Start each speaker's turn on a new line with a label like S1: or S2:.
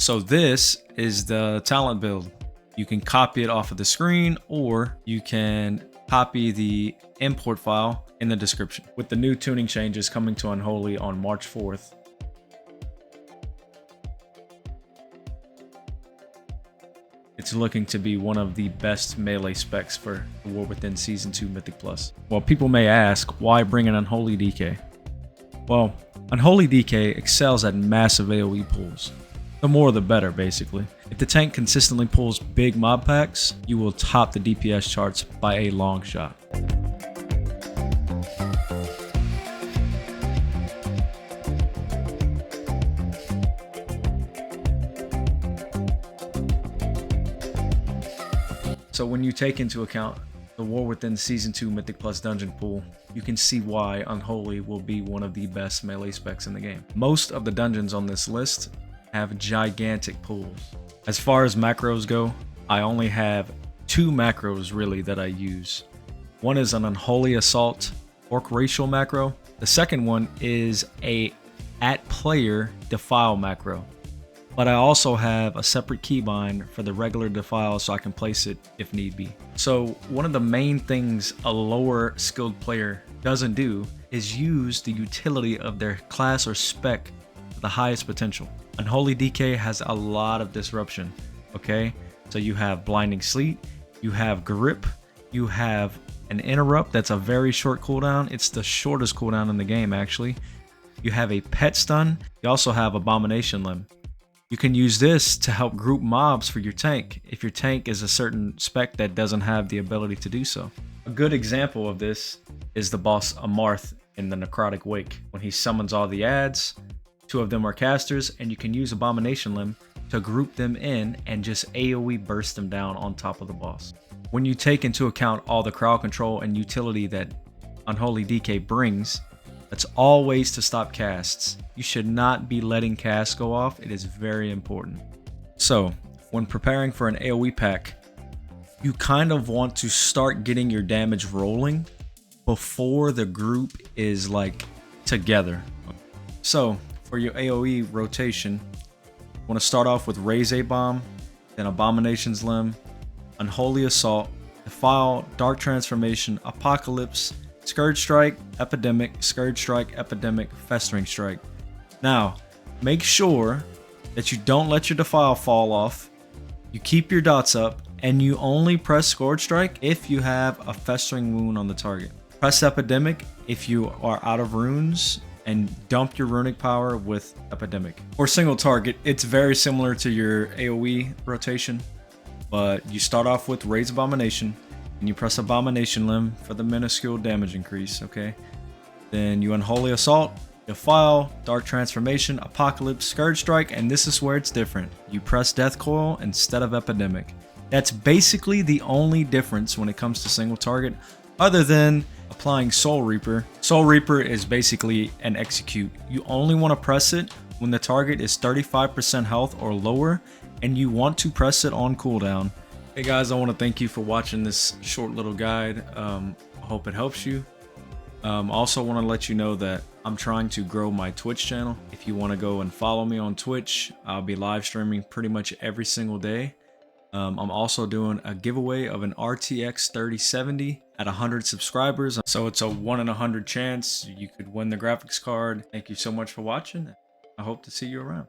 S1: So this is the talent build. You can copy it off of the screen, or you can copy the import file in the description. With the new tuning changes coming to Unholy on March 4th, it's looking to be one of the best melee specs for the War Within Season 2 Mythic Plus. Well, people may ask, why bring an Unholy DK? Well, Unholy DK excels at massive AoE pulls. The more the better, basically. If the tank consistently pulls big mob packs, you will top the DPS charts by a long shot. So when you take into account the War Within Season 2 Mythic Plus dungeon pool, you can see why Unholy will be one of the best melee specs in the game. Most of the dungeons on this list have gigantic pools. As far as macros go, I only have 2 macros really that I use. One is an Unholy Assault Orc Racial macro. The second one is a @player Defile macro. But I also have a separate keybind for the regular Defile so I can place it if need be. So one of the main things a lower skilled player doesn't do is use the utility of their class or spec to the highest potential. Unholy DK has a lot of disruption, okay? So you have Blinding Sleet, you have Grip, you have an Interrupt that's a very short cooldown. It's the shortest cooldown in the game, actually. You have a Pet Stun. You also have Abomination Limb. You can use this to help group mobs for your tank if your tank is a certain spec that doesn't have the ability to do so. A good example of this is the boss Amarth in the Necrotic Wake. When he summons all the ads, 2 of them are casters, and you can use Abomination Limb to group them in and just AoE burst them down on top of the boss. When you take into account all the crowd control and utility that Unholy DK brings, that's all ways to stop casts. You should not be letting casts go off. It is very important. So when preparing for an AoE pack, you kind of want to start getting your damage rolling before the group is like together. So for your AoE rotation, you want to start off with Raise A Bomb, then Abomination's Limb, Unholy Assault, Defile, Dark Transformation, Apocalypse, Scourge Strike, Epidemic, Scourge Strike, Epidemic, Festering Strike. Now, make sure that you don't let your Defile fall off, you keep your dots up, and you only press Scourge Strike if you have a Festering Wound on the target. Press Epidemic if you are out of runes, and dump your runic power with Epidemic. For single target, it's very similar to your AoE rotation, but you start off with Raise Abomination, and you press Abomination Limb for the minuscule damage increase, okay? Then you Unholy Assault, Defile, Dark Transformation, Apocalypse, Scourge Strike, and this is where it's different. You press Death Coil instead of Epidemic. That's basically the only difference when it comes to single target, other than applying Soul Reaper. Soul Reaper is basically an execute. You only want to press it when the target is 35% health or lower, and you want to press it on cooldown. Hey guys, I want to thank you for watching this short little guide. I hope it helps you. Also want to let you know that I'm trying to grow my Twitch channel. If you want to go and follow me on Twitch, I'll be live streaming pretty much every single day. I'm also doing a giveaway of an RTX 3070 at 100 subscribers. So it's a 1 in 100 chance you could win the graphics card. Thank you so much for watching. I hope to see you around.